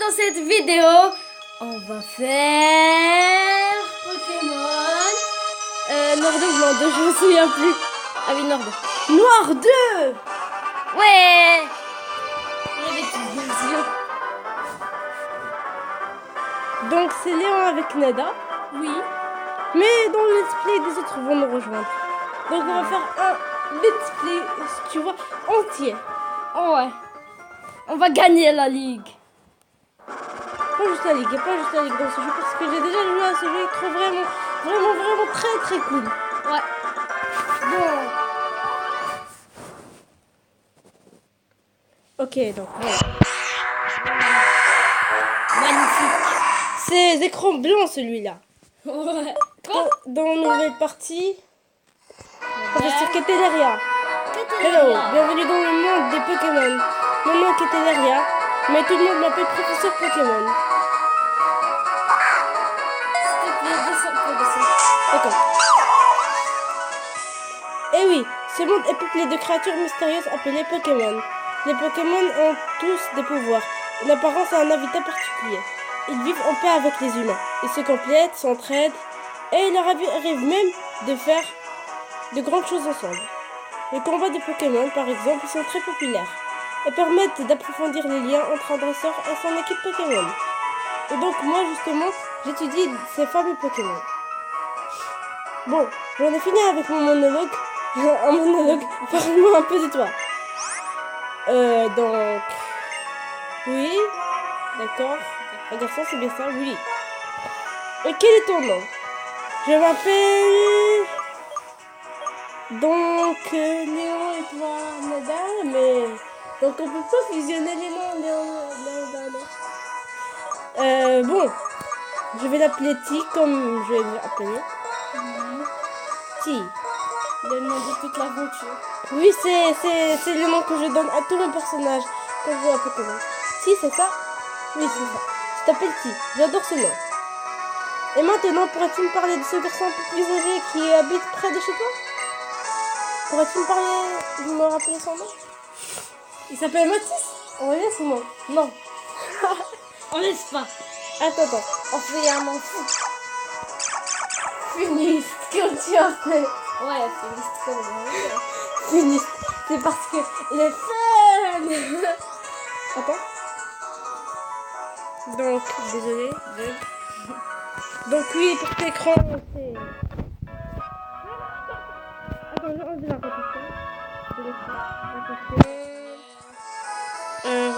dans cette vidéo, on va faire Pokémon. Noir 2, Blanc 2, je me souviens plus. Ah oui, Noir 2. Noir 2. Ouais. J'avais tout bien sûr. Donc c'est Léon avec Neda. Oui. Mais dans le let's play, des autres vont nous rejoindre. Donc on va faire un let's play, tu vois, entier. Oh ouais. On va gagner la ligue. Pas juste la ligue, il n'y a pas juste la ligue dans ce jeu parce que j'ai déjà joué à ce jeu, il trouve vraiment très très cool. Ouais. Bon. Ok, donc voilà. Magnifique. C'est écran blanc celui-là. Ouais. Dans une nouvelle partie, on va sur Keteleria. Keteleria. Hello, bienvenue dans le monde des Pokémon. Mon nom est Keteleria, mais tout le monde m'appelle professeur Pokémon. S'il te plaît, descends. D'accord. Eh oui, ce monde est peuplé de créatures mystérieuses appelées Pokémon. Les Pokémon ont tous des pouvoirs, une apparence et un habitat particulier. Ils vivent en paix avec les humains. Ils se complètent, s'entraident, et il leur arrive même de faire de grandes choses ensemble. Les combats de Pokémon, par exemple, sont très populaires et permettent d'approfondir les liens entre un dresseur et son équipe Pokémon. Et donc moi, justement, j'étudie ces fameux Pokémon. Bon, j'en ai fini avec mon monologue. Un monologue, parle-moi un peu de toi. Donc... Oui, d'accord. Un garçon, c'est bien ça, oui. Et quel est ton nom? Je m'appelle... Donc, Léon et toi, Nada, mais... Donc, on peut pas fusionner les noms, Léon, Nada. Bon, je vais l'appeler Ti, comme je l'ai appelé. Ti. Le nom de toute l'aventure. Oui, c'est le nom que je donne à tous mes personnages quand je joue à Pokémon. Ti, c'est ça? Oui, c'est ça. Je t'appelle Ti. J'adore ce nom. Et maintenant, pourrais-tu me parler de ce garçon un peu plus âgé qui habite près de chez toi? Pourrais-tu me rappeler son nom? Il s'appelle Mathis? On va dire son nom. Non. On laisse pas. Attends. On fait un enfant. Funiste, comme tu as fait. Ouais, c'est l'histoire. Funiste. C'est parce que il est fun. Attends. Donc, désolé. Donc oui, pour l'écran, c'est... Attends, je enlève la rotation.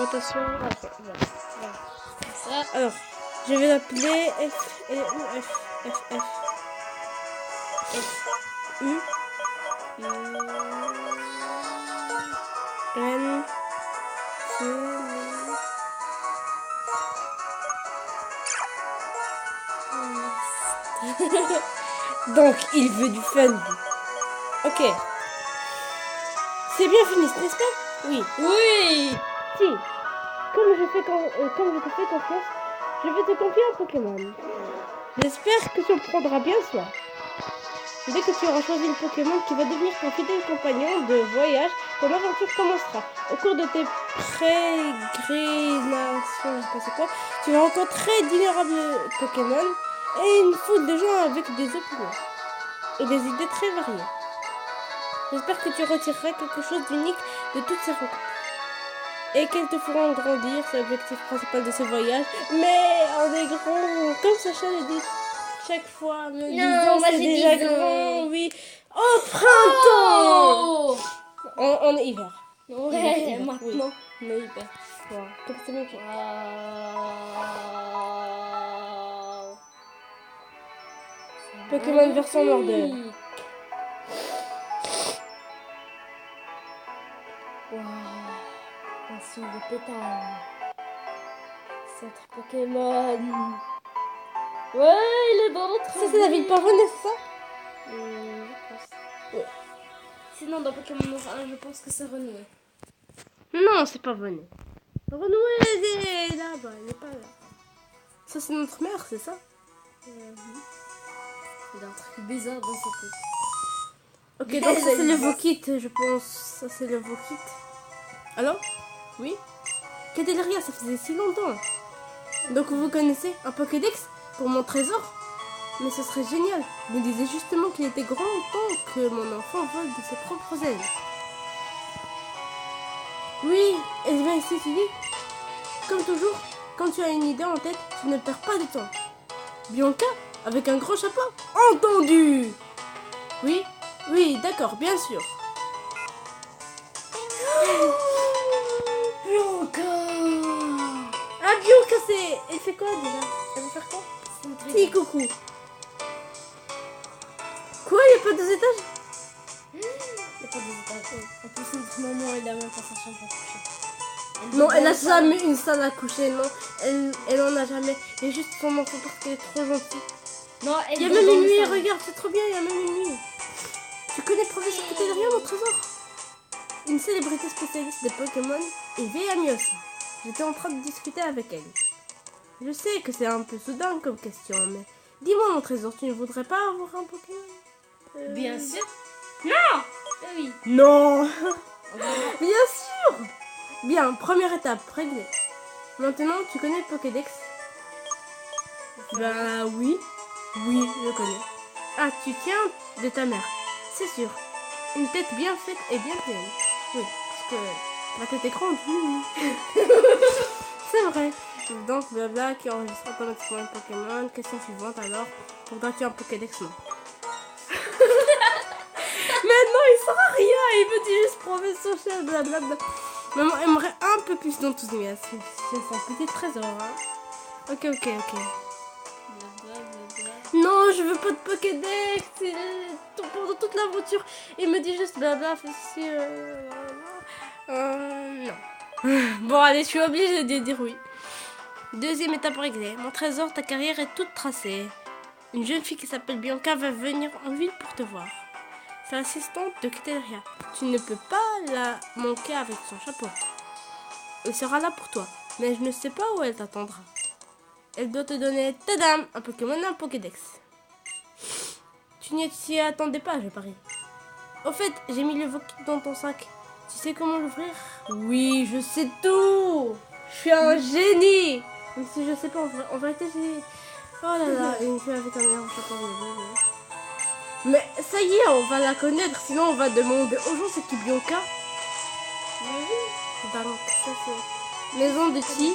Rotation. Voilà. Ça. Alors, je vais l'appeler F, U, N, C, Donc, il veut du fun. Ok. C'est bien fini, n'est-ce pas? Oui. Oui. Si. Comme je te fais confiance, je vais te confier un Pokémon. J'espère que tu en prendras bien soin. Dès que tu auras choisi le Pokémon qui va devenir ton fidèle compagnon de voyage, ton aventure commencera. Au cours de tes pérégrinations, je sais pas c'est quoi, tu vas rencontrer d'innombrables Pokémon et une foule de gens avec des opinions et des idées très variées. J'espère que tu retireras quelque chose d'unique de toutes ces rencontres et qu'elles te feront grandir. C'est l'objectif principal de ce voyage. Mais on est grand, comme Sacha le dit chaque fois. Me disant moi c'est j'ai déjà 10 ans. grand, oui. Oh, printemps. Oh. On est hiver. Ouais, Hiver, maintenant. oui. On est hiver. Voilà. Comme c'est mon tour. Wow. Pokémon version Nord 2. Waouh. Ainsi de pétales. Centre Pokémon. Ouais, il est dans notre Ça, c'est la ville Pavonnet, c'est ça? Je pense. Ouais. Sinon, dans Pokémon Noir 1, je pense que c'est renoué. Non, c'est Pavonnet. Renoué, il est là-bas, il n'est pas là. Ça, c'est notre mère, c'est ça? Il y a un truc bizarre dans cette tête. Ok, donc ça, c'est le Vokit, je pense. Ça, c'est le Vokit. Alors? Oui? Keteleria, ça faisait si longtemps. Donc vous connaissez un Pokédex pour mon trésor? Mais ce serait génial. Je me disais justement qu'il était grand temps que mon enfant vole de ses propres ailes. Oui, et je viens ici, tu dis. Comme toujours, quand tu as une idée en tête, tu ne perds pas de temps. Bianca, avec un gros chapeau? Entendu! Oui, oui, d'accord, bien sûr. Bianca! Ah, Bianca, c'est... Elle fait quoi déjà? Elle va faire quoi? Si, coucou. Quoi, il n'y a pas deux étages? Il n'y a pas d'étage. En plus, notre maman, elle a même pas sa chambre à coucher. Non, elle a jamais une salle à coucher, non. Elle en a jamais. Il y a juste son enfant parce qu'elle est trop gentille. Non, elle Il y a dort même dans une le nuit, salon. regarde, c'est trop bien, il y a même une nuit. Tu connais le professeur Pétérien, mon trésor? Une célébrité spécialiste des Pokémon et vieille amie aussi. J'étais en train de discuter avec elle. Je sais que c'est un peu soudain comme question, mais dis-moi, mon trésor, tu ne voudrais pas avoir un Pokémon? Bien sûr. Non! Oui. Non. Bien sûr. Bien, première étape, réglée. Maintenant, tu connais le Pokédex? Bah oui. Oui, je connais. Ah, tu tiens de ta mère, c'est sûr. Une tête bien faite et bien pleine. Oui, parce que la tête est grande, oui. C'est vrai. Donc, blabla qui enregistre automatiquement le Pokémon. Question suivante alors. Voudrais-tu un Pokédex? Non. Maintenant, il sert à rien. Il me dit juste professeur chef, blablabla. Maman aimerait un peu plus d'enthousiasme. C'est son petit trésor, hein. Ok. Non, je veux pas de Pokédex. Pendant toute l'aventure, il me dit juste blabla, fais ci, non. Bon, allez, je suis obligée de dire oui. Deuxième étape réglée. Mon trésor, ta carrière est toute tracée. Une jeune fille qui s'appelle Bianca va venir en ville pour te voir. C'est l'assistante de Keteria. Tu ne peux pas la manquer avec son chapeau. Elle sera là pour toi, mais je ne sais pas où elle t'attendra. Elle doit te donner, tadam, un Pokémon et un Pokédex. Tu n'y t'y attendais pas, je parie. Au fait, j'ai mis le Vokit dans ton sac. Tu sais comment l'ouvrir? Oui, je sais tout. Je suis un génie. Même si je sais pas, en vérité, j'ai... Oh là là, une fille avec un meilleur chapeau. Mais ça y est, on va la connaître, sinon on va demander aux gens c'est qui Bianca. Donc, ça c'est... Maison de qui?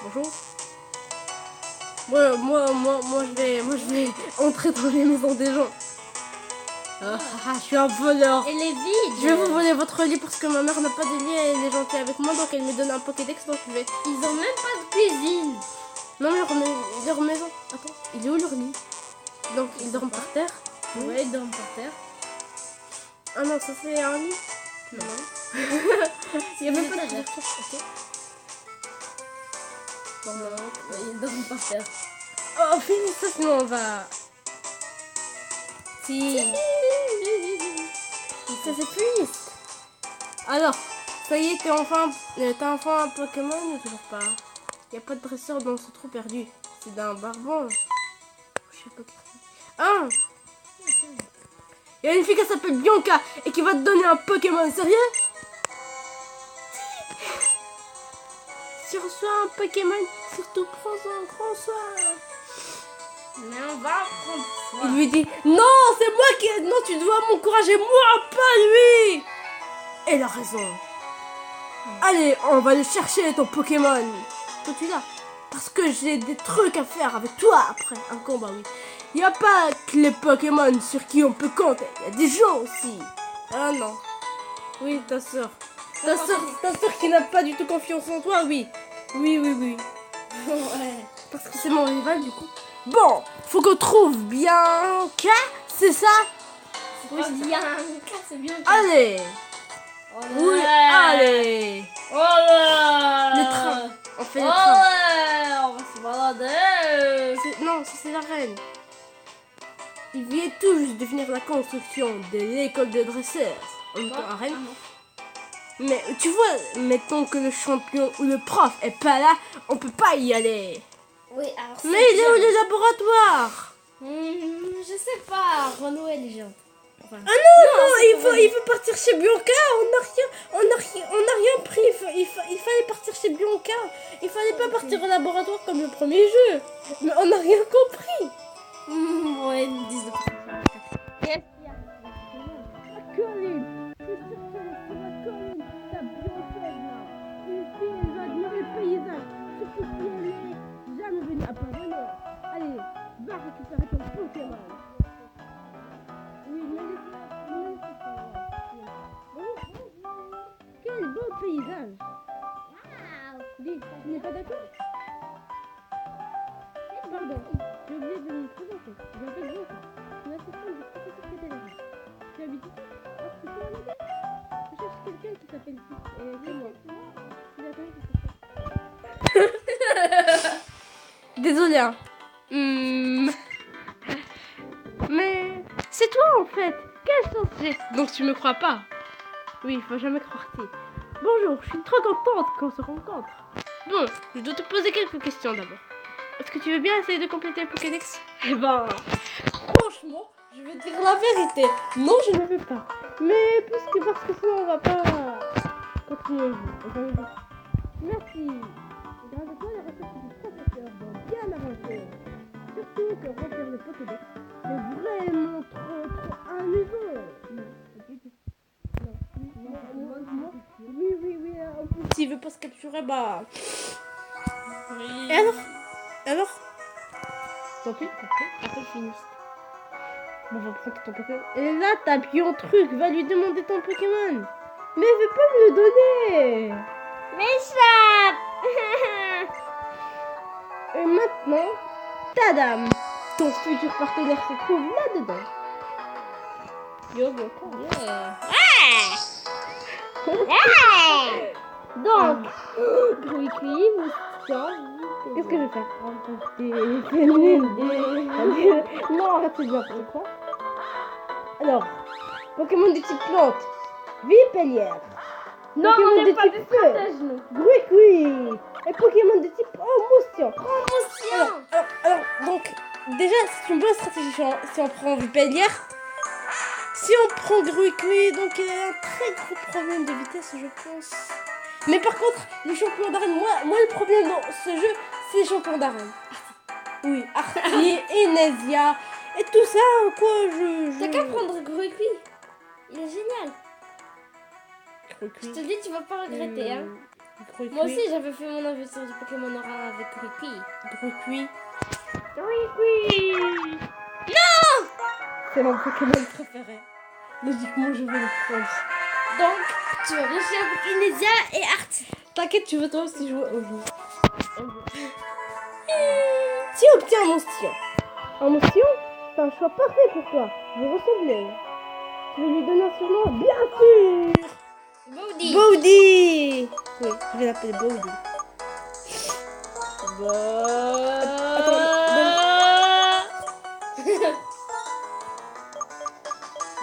Bonjour. Moi je vais entrer dans les maisons des gens. Je suis un voleur. Elle est vide. Je vais vous voler votre lit parce que ma mère n'a pas de lit et elle est gentille avec moi, donc elle me donne un Pokédex, donc je vais... Ils ont même pas de cuisine. Non mais leur maison. Attends, il est où leur lit? Donc ils dorment par terre. Ouais, ils dorment par terre. Ah non, ça c'est un lit? Non. Il y a même pas de couverture. Ok. Bon, ils dorment par terre. Oh, finis ça, sinon on va... Si. Ça c'est triste. Alors, ça y est, t'as enfin un Pokémon ou toujours pas? Y a pas de dresseur dans ce trou perdu. C'est d'un barbon. Je sais pas qui c'est. Ah! Y a une fille qui s'appelle Bianca et qui va te donner un Pokémon, sérieux? Si tu reçois un Pokémon, surtout prends-en un grand soin. Mais on va prendre ça. Il lui dit non, c'est moi qui... Non, tu dois m'encourager, moi, pas lui. Elle a raison. Allez, on va le chercher, ton Pokémon. Toi, tu l'as. Parce que j'ai des trucs à faire avec toi après un combat, oui. Il n'y a pas que les Pokémon sur qui on peut compter. Il y a des gens aussi. Ah non. Oui, ta soeur. Ta soeur qui n'a pas du tout confiance en toi, oui. Oui. Ouais. Parce que c'est mon rival, du coup. Bon, faut qu'on trouve Bianca, c'est ça? Oui, c'est bien. C'est bien. Allez. Oh là Oui, là. allez. Oh là. Le train. On fait Oh le train. ouais, on va se balader. Non, ça c'est la reine. Il vient tout juste de finir la construction de l'école de dresseurs. En même temps, la reine. Mais tu vois, mettons que le champion ou le prof est pas là, on peut pas y aller. Oui, alors Mais il est où le laboratoire? Je sais pas. Renaud, elle est géante. Enfin, Ah non, il faut partir chez Bianca, on n'a rien pris, il fallait partir chez Bianca. Il fallait pas partir au laboratoire comme le premier jeu. Mais on n'a rien compris. Ouais, ils me disent de partir. Qu'est-ce qu'il y a? Colline, je suis sûre qu'elle est sur la colline. Ta Bianca là. Une fille, elle va admirer le paysage. Surtout si elle est jamais venue à Paris. Allez, va récupérer ton Pokémon. Oui, mais quel beau paysage. Dis, tu n'es pas d'accord? Pardon, j'ai oublié de me présenter. Je m'appelle Bianca. Je suis l'assistante du professeur Catherine. Tu habites ici? Ah, tu peux m'aider? Je cherche quelqu'un qui s'appelle c'est moi. Tu la connais qui s'appelle Désolée, hein. Mais c'est toi en fait. Quelle chance j'ai. Donc tu me crois pas? Oui, il faut jamais croire t'y. Bonjour, je suis trop contente qu'on se rencontre. Bon, je dois te poser quelques questions d'abord. Est-ce que tu veux bien essayer de compléter le Pokédex? Eh ben, franchement, je vais dire la vérité. Non, je ne veux pas. Mais parce que sinon on va pas continuer. Merci. Grâce à toi, les recherches du professeur vont bien avancer. Surtout que remplir le Pokédex, c'est vraiment trop amusant. Non, pas du tout. Non. Oui, en plus, s'il veut pas se capturer, bah... Oui. Et alors Tant pis, après le finisse. Bon, on va prendre ton Pokémon. Et là, t'as Pion Truc, va lui demander ton Pokémon. Mais elle veut pas me le donner. Mais ça. Et maintenant, tadam, ton futur partenaire se trouve là-dedans. Yo, bon, donc, Gruicui, Moustion, qu'est-ce que je vais faire? Non, arrête, c'est bien, c'est quoi? Alors, Pokémon de type plante, Vipellière. Non, Pokémon on de n'est pas type des feu, stratèges, nous. Gruicui. Et Pokémon de type Moustion. Promotion. Alors, donc, déjà, c'est une bonne stratégie si on prend Vipellière. Si on prend Gruicui, donc il a un très gros problème de vitesse, je pense. Mais par contre, les champions d'arène, moi le problème dans ce jeu, c'est les champions d'arène. Oui, Artie, Enesia, et tout ça, quoi, T'as qu'à prendre Gruicui. Il est génial. Je Gruicui. te dis, tu vas pas regretter, hein. Gruicui. Moi aussi, j'avais fait mon aventure du Pokémon Noir avec Gruicui. Gruicui. Gruicui. C'est mon Pokémon préféré. Logiquement, je vais le prendre. Donc, tu vas réussir avec Inésia et Artie. T'inquiète, tu veux toi aussi jouer au jeu. Si on obtient un Moustion. Un Moustion, c'est un choix parfait pour toi. Vous ressemblez. Tu veux lui donner un surnom? Bien sûr. Bowdy. Bowdy. Oui, je vais l'appeler Bowdy.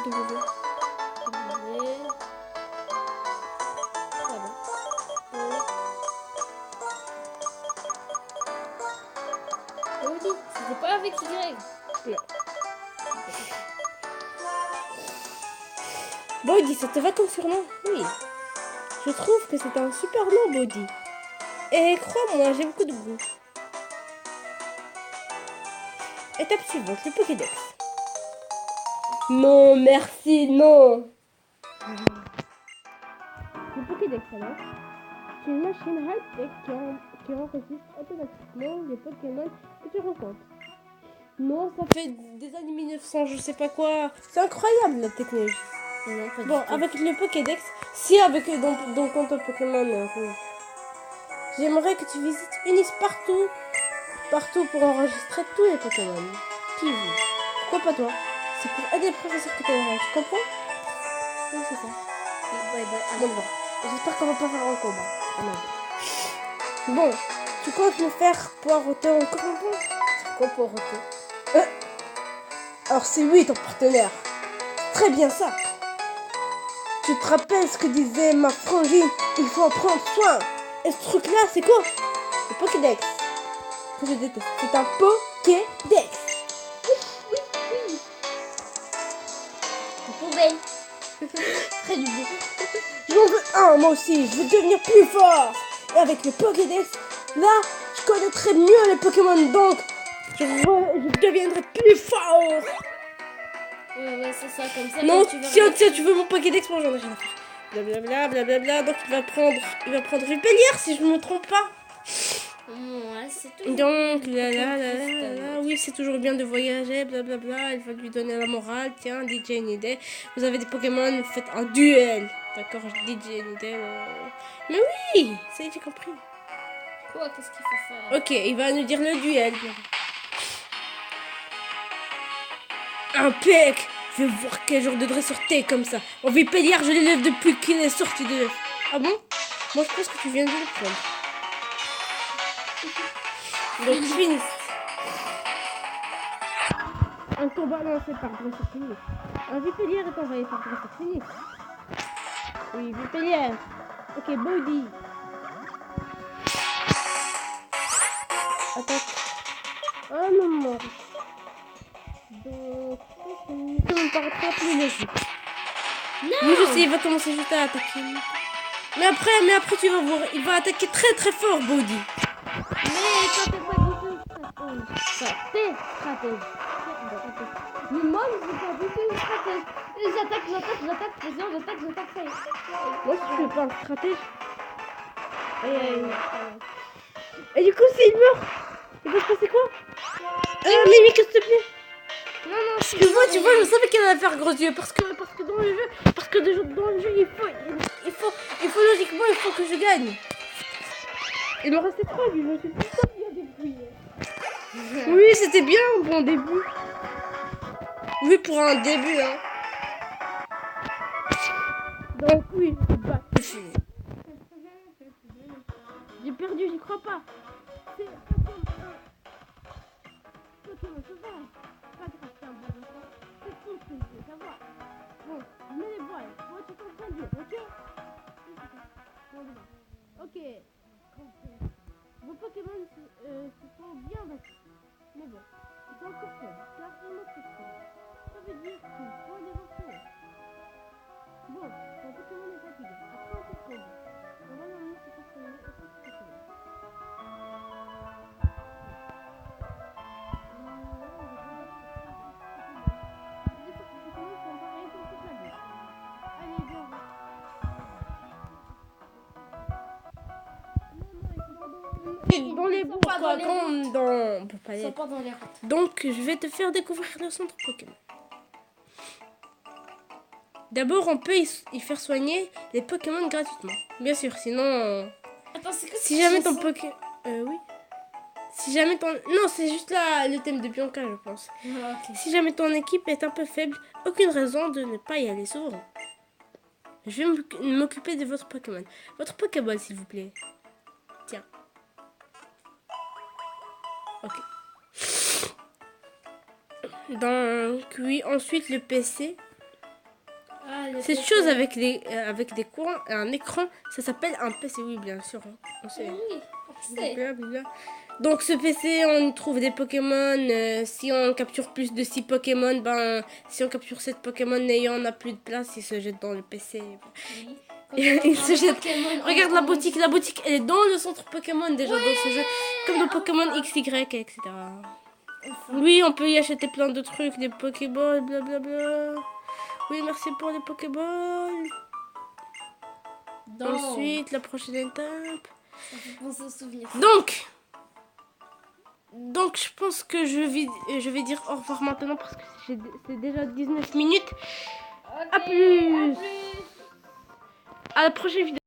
W. Bowdy, c'était pas avec Y. Non. Bowdy, ça te va comme surnom? Oui. Je trouve que c'est un super nom, Bowdy. Et crois-moi, j'ai beaucoup de goût. Étape suivante, le Pokédex. Non, merci, non. Le Pokédex, alors, c'est une machine high-tech qui enregistre automatiquement les Pokémon que tu rencontres. Non, ça fait des années 1900, je sais pas quoi. C'est incroyable, la technologie. Non, pas Bon, du tout. avec le Pokédex, si avec ton compte Pokémon, j'aimerais que tu visites Unis partout pour enregistrer tous les Pokémon. Qui veut? Pourquoi pas toi? C'est pour aider le professeur Catherine, tu comprends? Oui, c'est ça. Bon, bon. J'espère qu'on va pas faire un combat. Ah non. Bon, tu comptes me faire poireauter encore un peu? C'est quoi poireauter? Alors c'est lui ton partenaire. Très bien ça. Tu te rappelles ce que disait ma frangine? Il faut en prendre soin. Et ce truc-là, c'est quoi? Le Pokédex. Que je déteste. C'est un Pokédex. Une poubelle. Très du bon. J'en veux un, moi aussi. Je veux devenir plus fort. Et avec le Pokédex, là, je connaîtrai mieux les Pokémon. Donc, je deviendrai plus fort. Ouais, c'est ça, comme ça. Non, quand tu vas tiens, regarder- tu veux mon Pokédex, moi j'en ai rien à faire. Blablabla, blablabla. Donc, il va prendre Vipellière, si je me trompe pas. Ouais, c'est tout. Donc, oui, c'est toujours bien de voyager, blablabla. Il va lui donner la morale. Tiens, DJ Nidé, vous avez des Pokémon, faites un duel. D'accord, DJ Nidé. Mais oui, ça y est, j'ai compris. Quoi, qu'est-ce qu'il faut faire? Ok, il va nous dire le duel. Impec. Je vais voir quel genre de dresseur t'es comme ça. En Vipellière, je l'élève depuis qu'il est sorti de l'œuf. Ah bon? Moi, je pense que tu viens de le prendre. Donc, fini. Un combat lancé par dresseur fini. Un Vipellière est envoyé par dresseur fini. Oui, Vipellière. Ok, Body. Attaque. Oh non, non. Donc, ça me paraît plus logique. Non! Oui, je sais, il va commencer juste à attaquer. Mais après, tu vas voir, il va attaquer très très fort, Body. Mais quand t'es pas du tout stratège. Mais moi, je suis pas du tout une stratège. Et j'attaque, pression, j'attaque, ça y est. Moi, je suis pas un stratège. Aïe, aïe, aïe. Et du coup, s'il meurt, il va se passer quoi? Mimi, s'il te plaît. Non, Parce que moi, tu vois, je savais qu'elle allait faire gros yeux. Parce que dans le jeu, il faut logiquement, il faut que je gagne. Il me restait 3 vies, je me suis dit, ça bien débrouillé. Oui, c'était bien un bon début. Oui, pour un début, hein. Donc oui, j'ai perdu, j'y crois pas. C'est Pokémon sauvage. Pas grave, c'est un bon enfant. C'est tout ce que je veux savoir. Bon, mets les voiles. Moi, tu t'en train de dire, ok? Ok. Vos Pokémon se sont bien battus. Mais bon, ils sont encore faibles. C'est un autre chose. Ça veut dire qu'il faut les entraîner. Bon, ton Pokémon est fatigué. Après, on se pose. On va l'emmener se s'entraîner et se Pokémon. Dans les bourgs, pas quoi, dans les comme dans... On peut pas Ils les... sont pas dans les routes. Donc, je vais te faire découvrir le centre Pokémon. D'abord, on peut y faire soigner les Pokémon gratuitement. Bien sûr, sinon... Attends, c'est que Si jamais ton Pokémon... oui. Si jamais ton... Non, c'est juste là le thème de Bianca, je pense. Ah, ok. Si jamais ton équipe est un peu faible, aucune raison de ne pas y aller souvent. Je vais m'occuper de votre Pokémon. Votre Pokéball, s'il vous plaît. Tiens. Ok. Donc, oui, ensuite le PC. Ah, le Cette PC. chose avec des courants et un écran, ça s'appelle un PC, oui, bien sûr. On sait. Oui, on sait. Blablabla. Donc ce PC, on y trouve des Pokémon. Si on capture plus de 6 Pokémon, ben si on capture 7 Pokémon et on n'a plus de place, il se jette dans le PC. Oui. Il se jette. Pokémon, Regarde la boutique elle est dans le centre Pokémon déjà dans ce jeu. Comme dans Pokémon XY, etc. Oui, on peut y acheter plein de trucs, des Pokéballs, blablabla. Oui, merci pour les Pokéballs. Ensuite, la prochaine étape. Ça fait penser aux souvenirs. Donc, je pense que je vais dire au revoir maintenant parce que c'est déjà 19 minutes. Ok, À plus. à plus. À la prochaine vidéo.